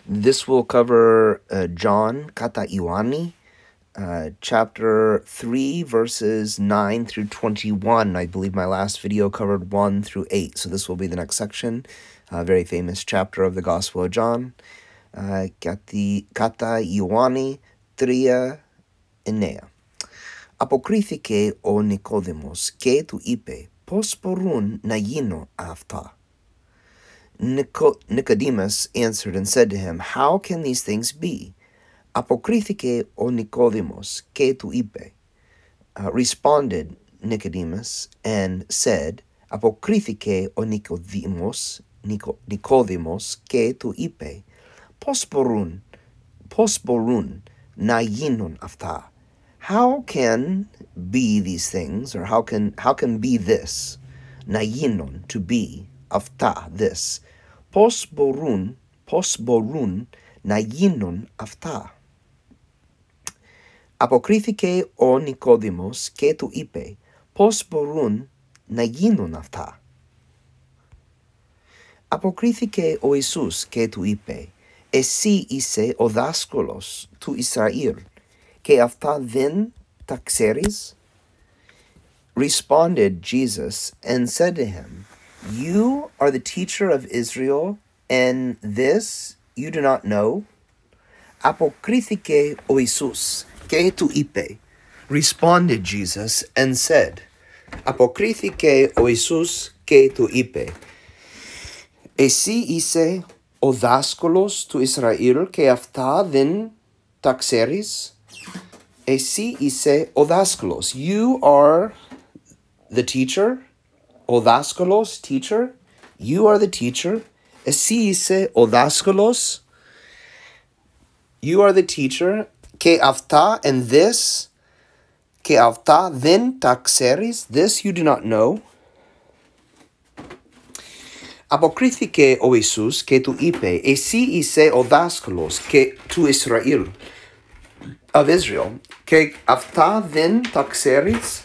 This will cover John Kata Iwani, chapter 3, verses 9 through 21. I believe my last video covered 1 through 8, so this will be the next section. Very famous chapter of the Gospel of John. Kata Iwani 3:9. Αποκρίθηκε ο Νικόδημος και του είπε, πώς μπορούν να γίνω αυτά? Nicodemus answered and said to him, how can these things be? Αποκρίθηκε ο Νικόδημος και του είπε. Responded Nicodemus and said, αποκρίθηκε ο Νικόδημος και του είπε, πώς μπορούν να γίνουν αυτά? How can be these things, or how can be this? Να γίνουν, to be, αυτά, this. Πώς μπορούν να γίνουν αυτά? Αποκρίθηκε ο Νικόδημος και του είπε, πώς μπορούν να γίνουν αυτά? Αποκρίθηκε ο Ιησούς και του είπε, εσύ είσαι ο δάσκαλος του Ισραήλ και αυτά δεν τα ξέρεις? Responded Jesus and said to him, you are the teacher of Israel, and this you do not know? Αποκρίθηκε ο Ιησούς και του είπε. Responded Jesus and said, αποκρίθηκε ο Ιησούς και του είπε, εσύ είσαι ο δάσκαλος του Ισραήλ και αυτά δεν τα ξέρεις? Εσύ είσαι ο δάσκαλος. You are the teacher. Ο δάσκαλος, teacher. You are the teacher. Εσύ είσαι ο δάσκαλος. You are the teacher. Και αυτά and this. Και αυτά δεν τα ξέρεις. This you do not know. Αποκρίθηκε ο Ιησούς και του είπε, εσύ είσαι ο δάσκαλος και του Ισραήλ, of Israel, και αυτά δεν τα ξέρεις?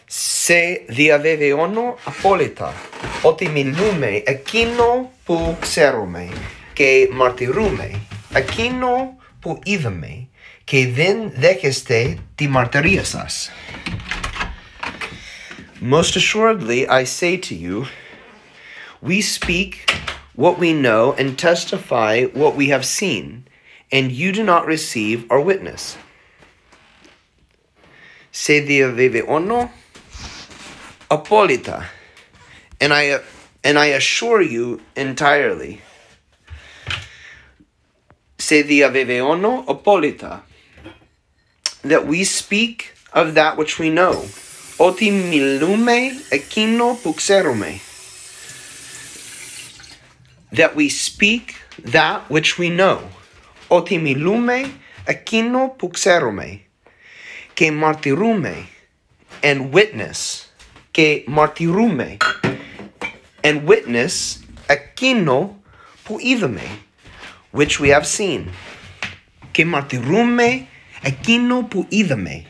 Σε διαβεβαιώνω απόλυτα ότι μιλούμε εκείνο που ξέρουμε και μαρτυρούμε εκείνο που είδαμε και δεν δέχεστε τη μαρτυρία σας. Most assuredly, I say to you, we speak what we know and testify what we have seen, and you do not receive our witness. Se diaveveno apolita, and I assure you entirely. Se diaveveno apolita, that we speak of that which we know. Oti milume εκείνο που ξέρουμε. That we speak that which we know. Ότι μιλούμε εκείνο που ξέρουμε. Και μαρτυρούμε and witness. Και μαρτυρούμε and witness εκείνο που είδαμε, which we have seen. Και μαρτυρούμε εκείνο που είδαμε.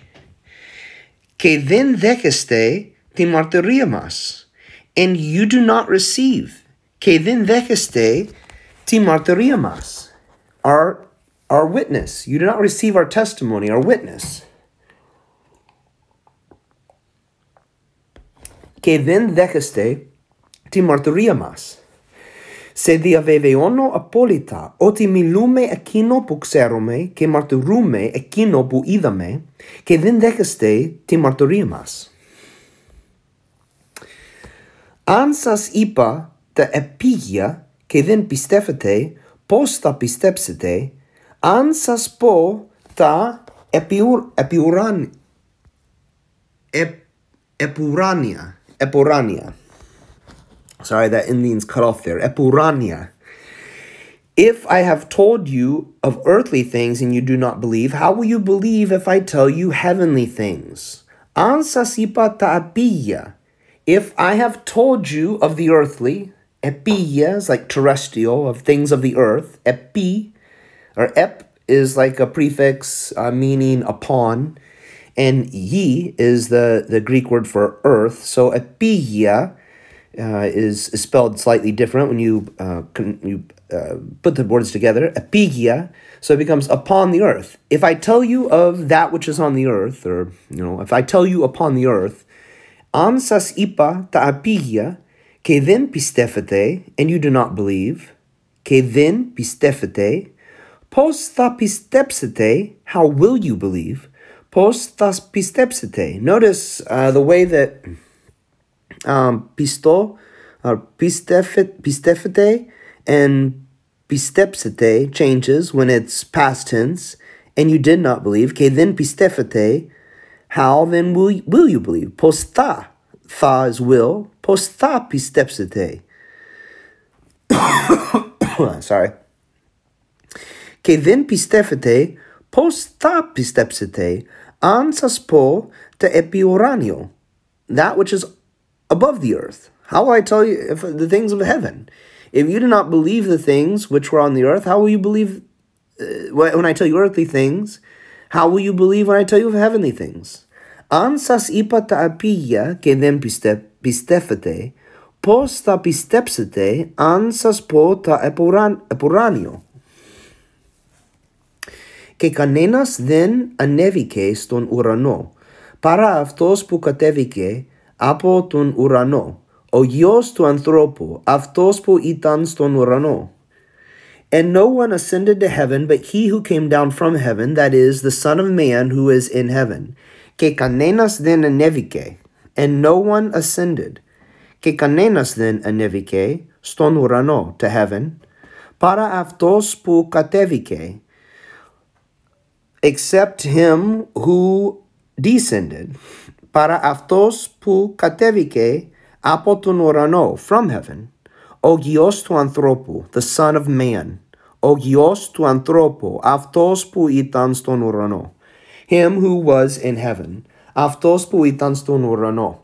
Και δεν δέχεστε τη μαρτυρία μας. And you do not receive. Και δεν δέχεστε τη μαρτυρία μας. Our witness. You do not receive our testimony, our witness. Και δεν δέχεστε τη μαρτυρία μας. Σε διαβεβαιώνω απόλυτα ότι μιλούμε εκείνο που ξέρουμε και μαρτυρούμε εκείνο που είδαμε και δεν δέχεστε τη μαρτυρία μας. Αν σας είπα τα επίγεια και δεν πιστεύετε, πώς θα πιστέψετε? Αν σας πω τα επουράνια. Sorry, that Indian's cut off there. Epurania. If I have told you of earthly things and you do not believe, how will you believe if I tell you heavenly things? Αν σας είπα τα επίγεια. If I have told you of the earthly, επίγεια is like terrestrial, of things of the earth. Epi, or ep is like a prefix meaning upon, and ye is the Greek word for earth. So epigea is spelled slightly different when you put the words together. Epigia, so it becomes upon the earth. If I tell you of that which is on the earth, or if I tell you upon the earth, an sas ipa ta epigia, ke then pistefete, and you do not believe, ke then pistefete, pos tha pistepsete, how will you believe? Pos thas pistepsete. Notice the way that pisto, or pistefete, and pistepsete changes when it's past tense, and you did not believe. Ke then pistefete, how then will you believe? Post tha is will. Post tha pistepsete. Sorry. Ke then pistefete, post tha pistepsete, ansas po te epioranio, that which is above the earth. How will I tell you if the things of heaven? If you do not believe the things which were on the earth, how will you believe when I tell you earthly things? How will you believe when I tell you of heavenly things? Ansas ipa ta apia ke then pistefete, pos ta pistepsete, ansas po ta eporanio. Και κανένας δεν ανέβηκε στον ουρανό, παρά αυτός που κατέβηκε από τον ουρανό, ο Υιός του ανθρώπου, αυτός που ήταν στον ουρανό. And no one ascended to heaven but he who came down from heaven, that is, the Son of Man who is in heaven. Και κανένας δεν ανέβηκε, and no one ascended. Και κανένας δεν ανέβηκε στον ουρανό, to heaven, παρά αυτός που κατέβηκε, except him who descended, para αυτός που κατέβηκε από τον ουρανό, from heaven, ο Υιός του ανθρώπου, the Son of Man, ο Υιός του ανθρώπου, αυτός που ήταν στον ουρανό, him who was in heaven, αυτός που ήταν στον ουρανό.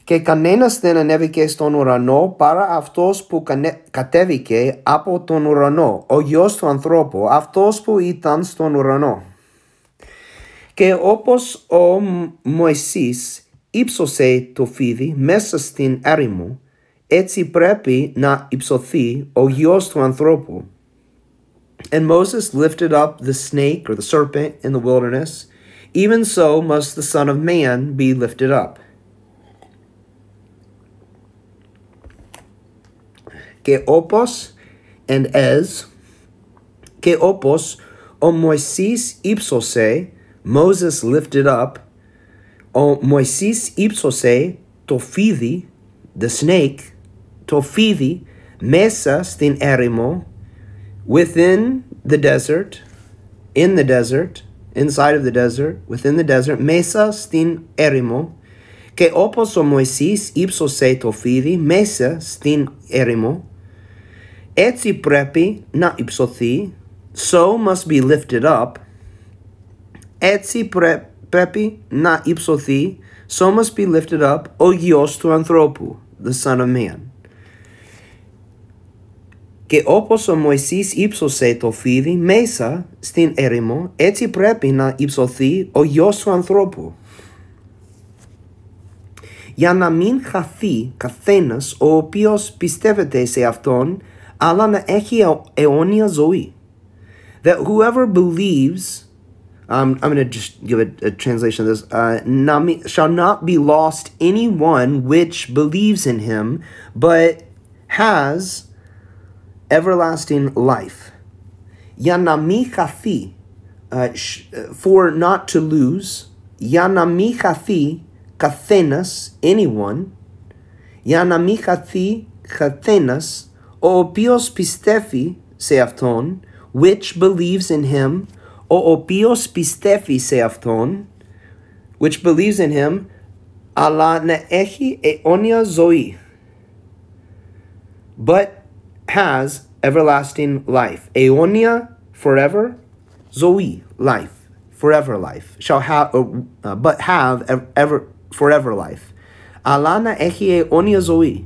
Και κανένας δεν ανέβηκε στον ουρανό παρά αυτός που κατέβηκε από τον ουρανό, ο Υιός του ανθρώπου, αυτός που ήταν στον ουρανό. Και όπως ο Μωυσής ύψωσε το φίδι μέσα στην έρημο, έτσι πρέπει να υψωθεί ο Υιός του ανθρώπου. And Moses lifted up the snake or the serpent in the wilderness, even so must the Son of Man be lifted up. Και όπως and as, και όπως ο Μωυσής ύψωσε, Moses lifted up, ο Μωυσής ύψωσε το φίδι, the snake, το φίδι μέσα στην έρημο, within the desert, in the desert, inside of the desert, within the desert, μέσα στην έρημο, και όπως ο Μωυσής ύψωσε το φίδι μέσα στην έρημο, έτσι πρέπει να υψωθεί, so must be lifted up, έτσι πρέπει να υψωθεί, so must be lifted up, ο Υιός του ανθρώπου, the Son of Man. Και όπως ο Μωυσής ύψωσε το φίδι μέσα στην έρημο, έτσι πρέπει να υψωθεί ο Υιός του ανθρώπου. Για να μην χαθεί καθένας ο οποίος πιστεύεται σε Αυτόν, αλλά να έχει αιώνια ζωή. That whoever believes, I'm going to just give a translation of this, shall not be lost anyone which believes in him, but has everlasting life. Για να μην χαθεί, for not to lose, για να μην χαθεί καθένας, anyone, για να μην χαθεί καθένας, ο οποίος πιστεύει σε Αυτόν, which believes in him, ο οποίος πιστεύει σε Αυτόν, which believes in him, αλλά να έχει αιώνια ζωή, but has everlasting life. Αιώνια, forever, ζωή, life, forever life, shall have, but have ever, forever life. Αλλά να έχει αιώνια ζωή.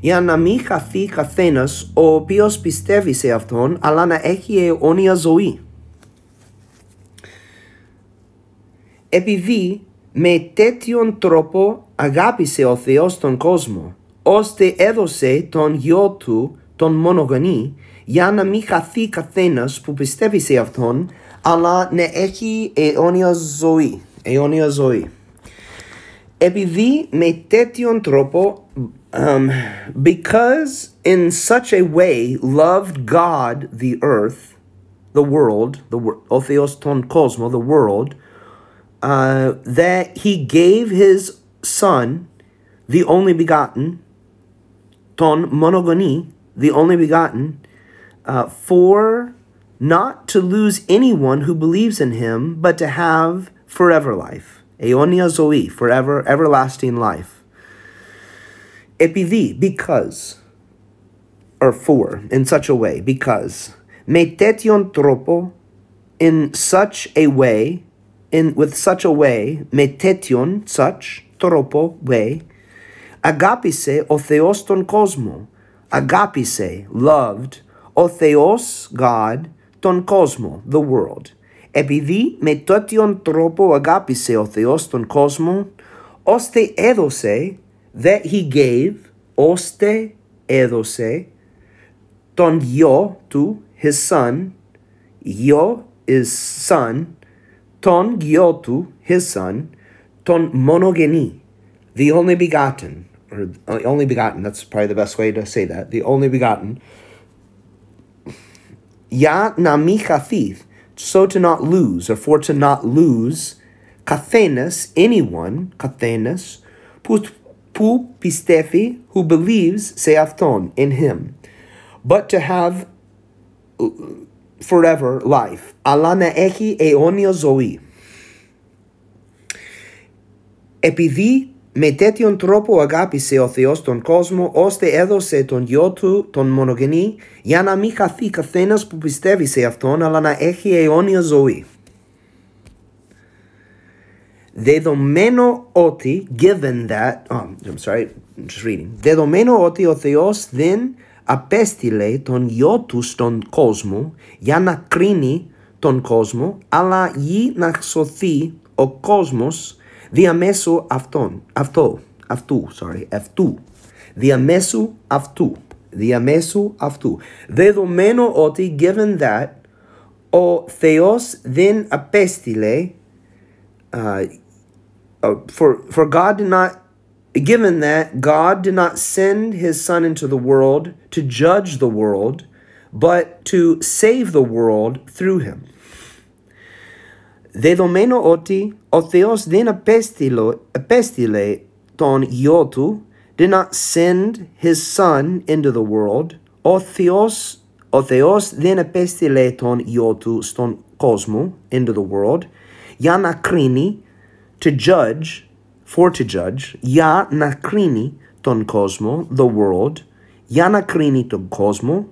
Για να μην χαθεί καθένας ο οποίος πιστεύει σε Αυτόν, αλλά να έχει αιώνια ζωή. Επειδή με τέτοιον τρόπο αγάπησε ο Θεός τον κόσμο, ώστε έδωσε τον γιο του, τον μονογονή, για να μην χαθεί καθένας που πιστεύει σε αυτόν, αλλά να έχει αιώνια ζωή. Αιώνια ζωή. Επειδή με τέτοιον τρόπο, because in such a way loved God the earth, the world, ο Θεός τον κόσμο, the world, that he gave his son, the only begotten, ton monogony, the only begotten, for not to lose anyone who believes in him, but to have forever life. Aeonia zoe, forever, everlasting life. Επειδή, because, or for, in such a way, because, με τέτοιον τρόπο, in such a way, with such a way, με τέτοιον, such, τρόπο, way, αγάπησε ο Θεός τον κόσμο. Αγάπησε, loved, ο Θεός, God, τον κόσμο, the world. Επειδή με τέτοιον τρόπο αγάπησε ο Θεός τον κόσμο, ώστε έδωσε, that he gave, ώστε έδωσε, τον γιο του, his son, γιο is son, τον γιο του, his son, τον μονογενή, the only begotten, or only begotten, that's probably the best way to say that, the only begotten, για να μη χαθεί, so to not lose, or for to not lose, καθένας, anyone, καθένας, που πιστεύει, who believes, σε αυτόν, in him, but to have forever life, αλλά να έχει αιώνια ζωή. Επειδή με τέτοιον τρόπο αγάπησε ο Θεός τον κόσμο, ώστε έδωσε τον γιο του, τον μονογενή, για να μην χαθεί καθένας που πιστεύει σε αυτόν, αλλά να έχει αιώνια ζωή. Δεδομένου ότι, given that, I'm sorry, I'm just reading. Δεδομένου ότι ο Θεός δεν απέστειλε τον γιο του στον κόσμο για να κρίνει τον κόσμο, αλλά για να σωθεί ο κόσμος διαμέσου αυτού. Δεδομένου ότι, given that, ο Θεός δεν απέστειλε, for God did not, given that God did not send his son into the world to judge the world, but to save the world through him. Δεδομένου ότι ο Θεός δεν απέστειλε τον γιο του, did not send his son into the world, ο Θεός δεν απέστειλε τον γιο του στον κόσμο, into the world, για να κρίνει, to judge, for to judge, για να κρίνει τον κόσμο, the world, για να κρίνει τον κόσμο,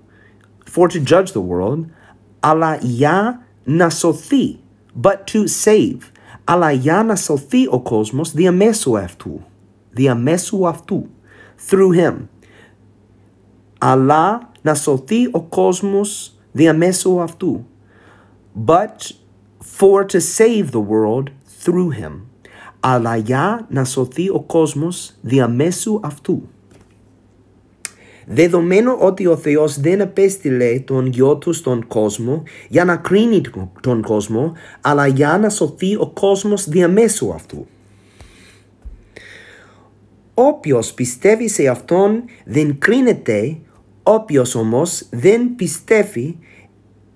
for to judge the world, αλλά για να σωθεί, but to save, αλλά για να σωθεί ο κόσμος διαμέσου αυτού, through him, αλλά να σωθεί ο κόσμος διαμέσου αυτού, but for to save the world through him, αλλά για να σωθεί ο κόσμος διαμέσου αυτού. Δεδομένου ότι ο Θεός δεν απέστειλε τον γιο του στον κόσμο για να κρίνει τον κόσμο, αλλά για να σωθεί ο κόσμος διαμέσου αυτού. Όποιος πιστεύει σε αυτόν δεν κρίνεται, όποιος όμως δεν πιστεύει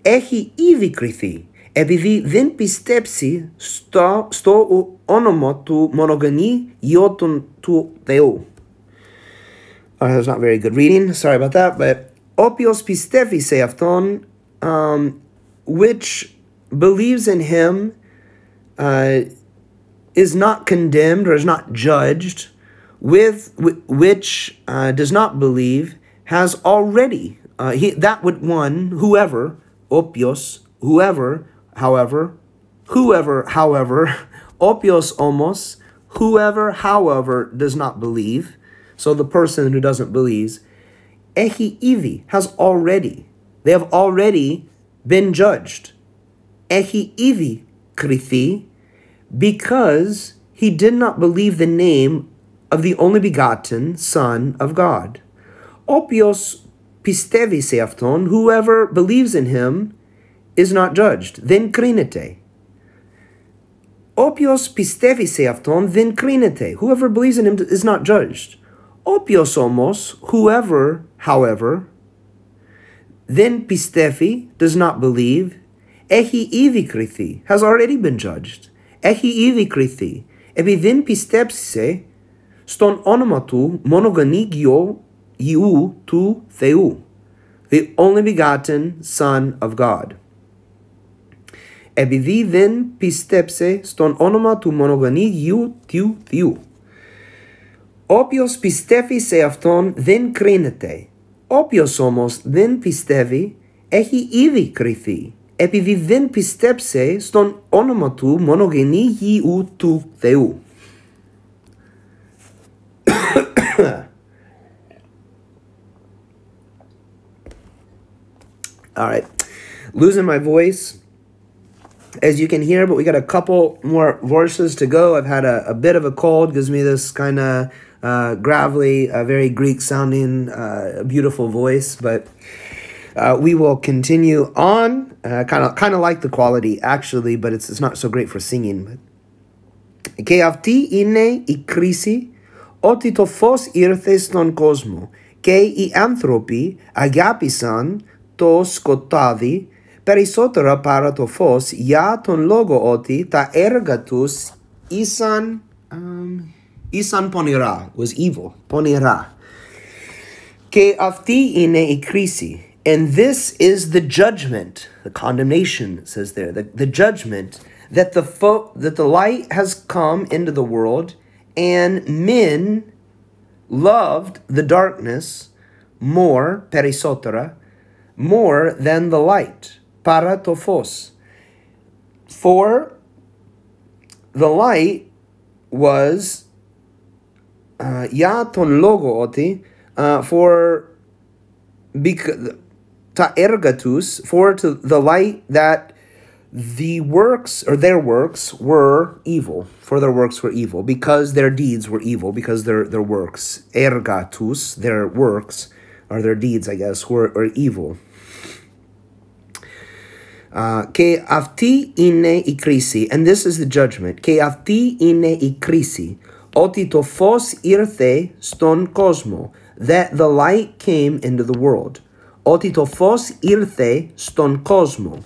έχει ήδη κριθεί, επειδή δεν πιστέψει στο όνομα του μονογενή γιο του Θεού. That's not very good reading. Sorry about that. But όποιος πιστεύει σε αυτόν, which believes in him, is not condemned or is not judged, which does not believe, has already, that would one, whoever, όποιος, whoever, however, όποιος όμως, whoever, however, does not believe, so the person who doesn't believe, έχει ήδη, has already, they have already been judged. Έχει ήδη κριθεί, because he did not believe the name of the only begotten Son of God. Opios pistevi se avton, whoever believes in him is not judged. Then krinete. Opios pistevi se avton, then krinete. Whoever believes in him is not judged. Opios homos, whoever, however, then pistefi, does not believe, ehi ivi krithi, has already been judged. Ehi ivi krithi, ebi then pistepse, ston onomatu monoganigio iu tu theu, the only begotten Son of God. Ebi then pistepse, ston onomatu monoganigio tu theu. Opios pistefi se avton, then krinete. Opios homos then pistevi, ehi ivi krithi, epi then pistepse ston onomatu monogeni iu tu theu. All right, losing my voice, as you can hear, but we got a couple more verses to go. I've had a bit of a cold, gives me this kind of gravelly, very Greek-sounding, beautiful voice, but we will continue on. Kind of like the quality, actually, but it's not so great for singing. Και αυτή είναι η κρίση, ότι το φως ήρθε στον κόσμο, και οι άνθρωποι αγάπησαν το σκοτάδι περισσότερα παρά το φως, για τον λόγο ότι τα έργα τους ήσαν πονηρά, was evil, πονηρά. Και αυτή είναι η κρίση. And this is the judgment, the condemnation, it says there, the judgment that the light has come into the world, and men loved the darkness more, περισσότερα, more than the light, para to phos. For the light was για τον λόγο ότι for ta ergatus, for to the light that the works, or their works, were evil. For their works were evil, because their deeds were evil, because their works, ergatus, their works, or their deeds, I guess, were evil. Και αυτή είναι η κρίση, and this is the judgment. Και αυτή είναι η κρίση, ότι το φως ήρθε στον κόσμο, that the light came into the world. Ότι το φως ήρθε στον κόσμο,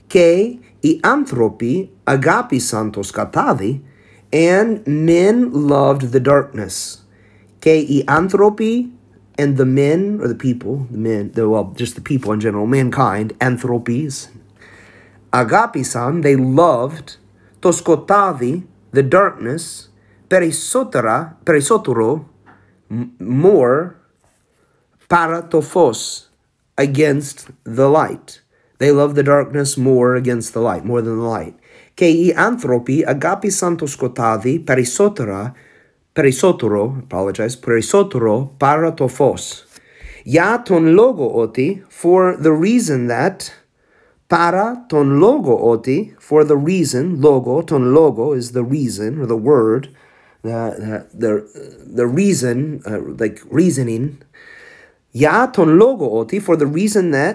και οι άνθρωποι αγάπησαν το σκοτάδι, and men loved the darkness. Και οι άνθρωποι, and the men, or the people, just the people in general, mankind, anthropes, agapisan, they loved το σκοτάδι, the darkness, περισσότερο, more, para το φως, against the light. They loved the darkness more against the light, more than the light. Και οι άνθρωποι αγάπησαν το σκοτάδι περισσότερο para το φως. Για τον λόγο ότι, for the reason that, para τον λόγο ότι, for the reason, logo, ton logo is the reason, or the word, the reason, like reasoning. Για τον λόγο ότι, for the reason that,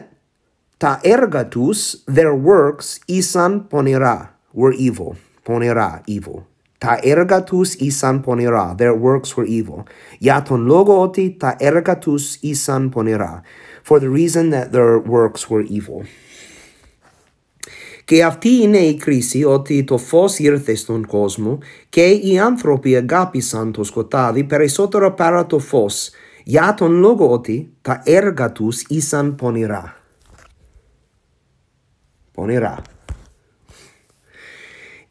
τα έργα τους, their works, ήσαν πονηρά, were evil. Πονηρά, evil. Τα έργα τους ήσαν πονηρά, their works were evil. Για τον λόγο ότι τα έργα τους ήσαν πονηρά, for the reason that their works were evil. Και αυτή είναι η κρίση, ότι το φως ήρθε στον κόσμο, και οι άνθρωποι αγάπησαν το σκοτάδι περισσότερο παρά το φως, για τον λόγο ότι τα έργα τους ήσαν πονηρά. Πονηρά.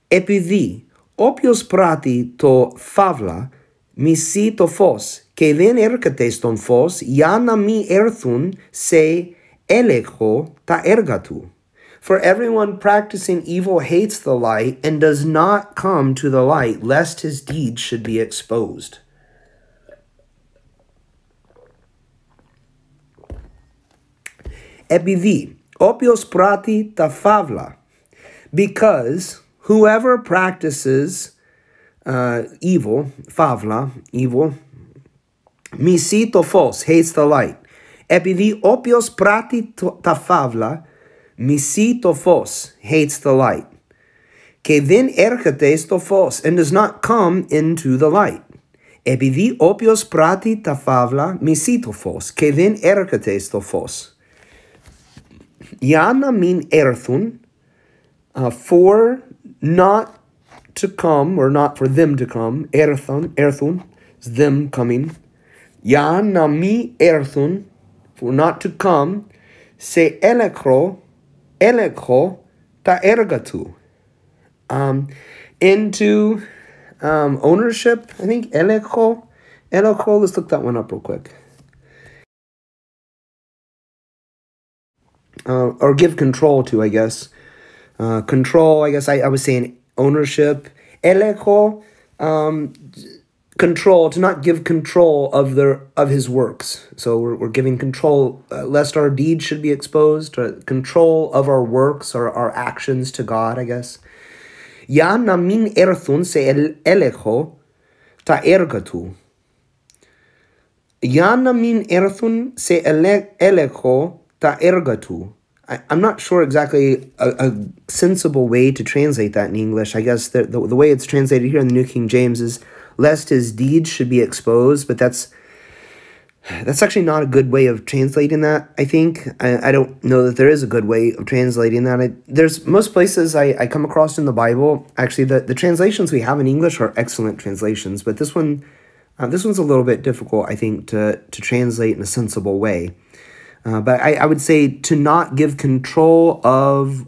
Επειδή όποιος πράττει το φαύλα μισεί το φως και δεν έρχεται στον φως, για να μην έρθουν σε έλεγχο τα έργα του. For everyone practicing evil hates the light and does not come to the light, lest his deeds should be exposed. Επειδή όποιος πράττει τα φαύλα, because whoever practices evil, favla, evil, misi to phos, hates the light. Επειδή όποιος πράττει τα φαύλα, μισεί το φως, hates the light. Και δεν έρχεται στο φως, and does not come into the light. Επειδή όποιος πράττει τα φαύλα, μισεί το φως, και δεν έρχεται στο φως. Για να μην έρθουν, for not to come, or not for them to come, έρθουν, them coming. Για να μην έρθουν, for not to come, σε έλεγχο τα έργα του. Into ownership, I think, έλεγχο, let's look that one up real quick. Or give control to, I guess. Control, I guess I was saying ownership. Έλεγχο, control, to not give control of his works. So we're giving control, lest our deeds should be exposed, control of our works or our actions to God, I guess. Για να μην έρθουν σε έλεγχο τα έργα του. Για να μην έρθουν σε έλεγχο τα έργα του. I'm not sure exactly a sensible way to translate that in English. I guess the way it's translated here in the New King James is, lest his deeds should be exposed, but that's actually not a good way of translating that, I think. I don't know that there is a good way of translating that. There's most places I come across in the Bible, actually, the translations we have in English are excellent translations, but this one's a little bit difficult, I think, to translate in a sensible way. But I would say to not give control of,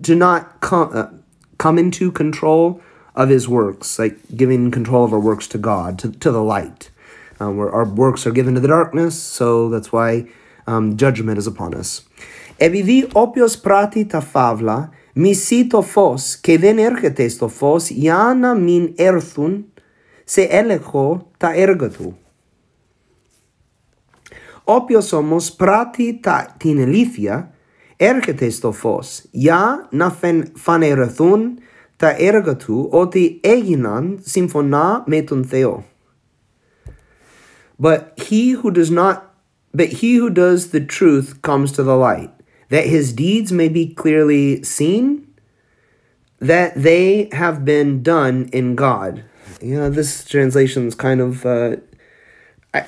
to not come into control of his works, like giving control of our works to God, to the light. Where our works are given to the darkness, so that's why judgment is upon us. Επειδή όποιος πράττει τα φαύλα, μισεί το φως και δεν έρχεται στο φως για να μην έρθουν σε έλεγχο τα έργα του. Όποιος όμως πράττει την αλήθεια, έρχεται στο φως για να φανερωθούν τα έργα του ότι έγιναν σύμφωνα με τον Θεό. But he who does the truth comes to the light, that his deeds may be clearly seen, that they have been done in God. You know, this translation is kind of,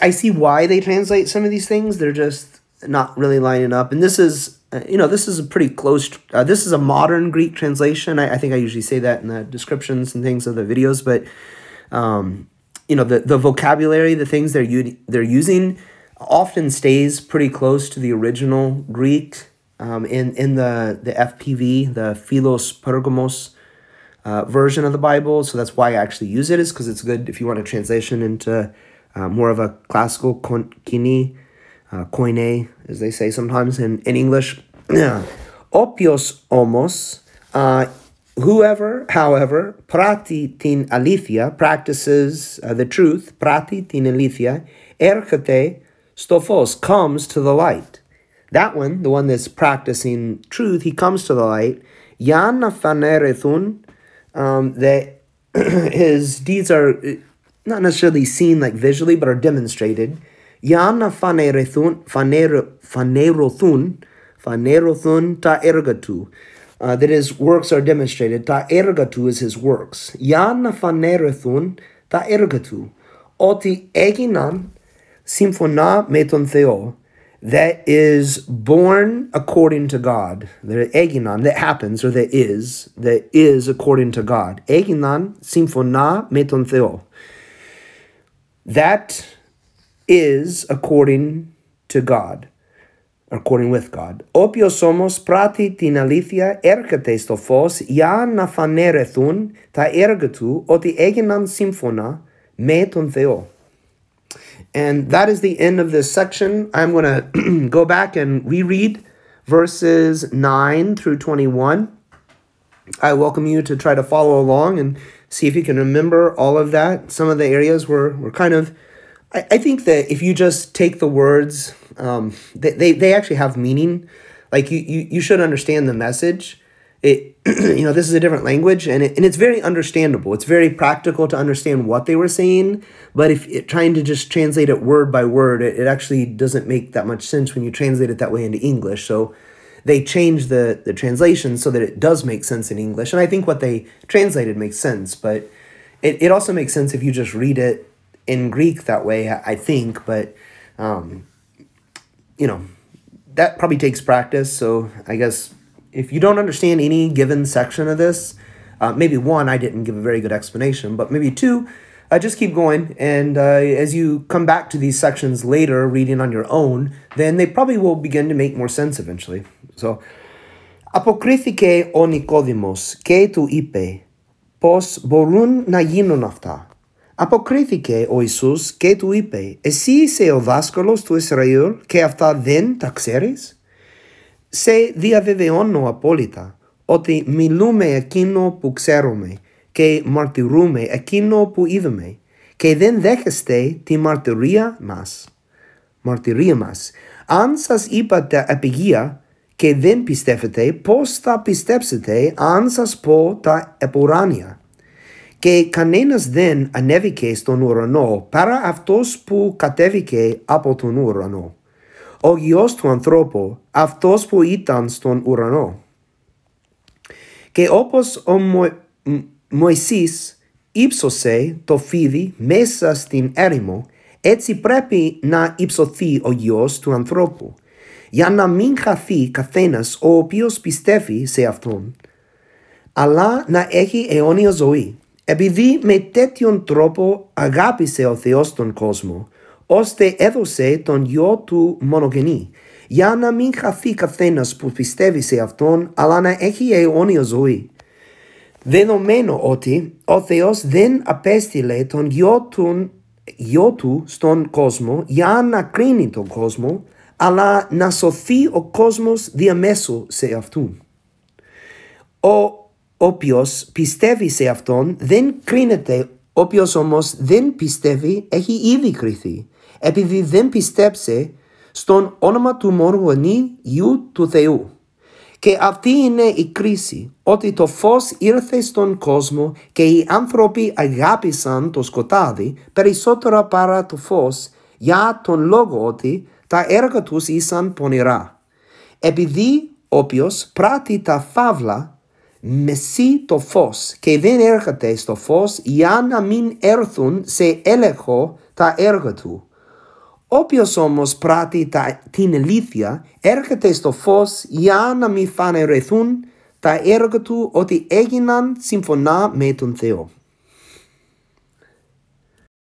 I see why they translate some of these things. They're just not really lining up. And this is, this is a pretty close, this is a modern Greek translation. I think I usually say that in the descriptions and things of the videos, but, the vocabulary, the things they're using often stays pretty close to the original Greek in the FPV, the Philos Pergamos version of the Bible. So that's why I actually use it, is because it's good if you want to translation into more of a classical koine, as they say sometimes in English. Opios homos, whoever, however, prati tin alithia, practices the truth, prati tin alithia, erchete stofos, comes to the light. That one, the one that's practicing truth, he comes to the light. Yana fanerethun, that his deeds are not necessarily seen like visually, but are demonstrated. Yana fanerothun ta ergatu. That his works are demonstrated. Ta ergatu is his works. Yana fanerethun ta ergatu. Oti eginan symphona meton theo. That is born according to God. The eginan, that happens, or that is according to God. Eginan symphona meton theo. That is according to God, according with God. Όποιος όμως πράττει την αλήθεια έρχεται στο φως για να φανερεθούν τα έργα του ότι έγιναν σύμφωνα με τον Θεό. And that is the end of this section. I'm going to go back and reread verses 9 through 21. I welcome you to try to follow along and see if you can remember all of that. Some of the areas were kind of, I think that if you just take the words, they actually have meaning. Like you should understand the message. this is a different language, and it's very understandable. It's very practical to understand what they were saying, but trying to just translate it word by word, it actually doesn't make that much sense when you translate it that way into English. So they changed the translation so that it does make sense in English, and I think what they translated makes sense, but it also makes sense if you just read it in Greek that way, I think, but, that probably takes practice, so I guess if you don't understand any given section of this, maybe one, I didn't give a very good explanation, but maybe two, just keep going, and as you come back to these sections later, reading on your own, then they probably will begin to make more sense eventually. So, αποκρίθηκε ο Νικόδημος και του είπε, πώς μπορούν να γίνουν αυτά. Αποκρίθηκε ο Ιησούς και του είπε, εσύ είσαι ο δάσκαλος του Ισραήλ και αυτά δεν τα ξέρεις? Σε διαβεβαιώνω απόλυτα ότι μιλούμε εκείνο που ξέρουμε και μαρτυρούμε εκείνο που είδαμε και δεν δέχεστε τη μαρτυρία μας. Αν σας είπα τα απηγεία και δεν πιστεύετε, πώς θα πιστέψετε αν σας πω τα επουράνια? Και κανένας δεν ανέβηκε στον ουρανό παρά αυτός που κατέβηκε από τον ουρανό. Ο Υιός του ανθρώπου, αυτός που ήταν στον ουρανό. Και όπως ο Μωυσής ύψωσε το φίδι μέσα στην έρημο, έτσι πρέπει να υψωθεί ο Υιός του ανθρώπου, για να μην χαθεί καθένας ο οποίος πιστεύει σε Αυτόν, αλλά να έχει αιώνια ζωή. Επειδή με τέτοιον τρόπο αγάπησε ο Θεός τον κόσμο, ώστε έδωσε τον Υιό του μονογενή, για να μην χαθεί καθένας που πιστεύει σε Αυτόν, αλλά να έχει αιώνια ζωή. Δεδομένου ότι ο Θεός δεν απέστειλε τον Υιό του στον κόσμο για να κρίνει τον κόσμο, αλλά να σωθεί ο κόσμος διαμέσου σε Αυτού. Όποιος πιστεύει σε Αυτόν δεν κρίνεται, όποιος όμως δεν πιστεύει έχει ήδη κριθεί, επειδή δεν πίστεψε στον όνομα του μονογενή Υιού του Θεού. Και αυτή είναι η κρίση, ότι το φως ήρθε στον κόσμο και οι άνθρωποι αγάπησαν το σκοτάδι περισσότερα παρά το φως, για τον λόγο ότι τα έργα τους ήσαν πονηρά. Επειδή όποιος πράττει τα φαύλα, μεσεί το φως και δεν έρχεται στο φως για να μην έρθουν σε έλεγχο τα έργα του. Όποιος όμως πράττει την αλήθεια, έρχεται στο φως για να μην φανερεθούν τα έργα του ότι έγιναν σύμφωνα με τον Θεό.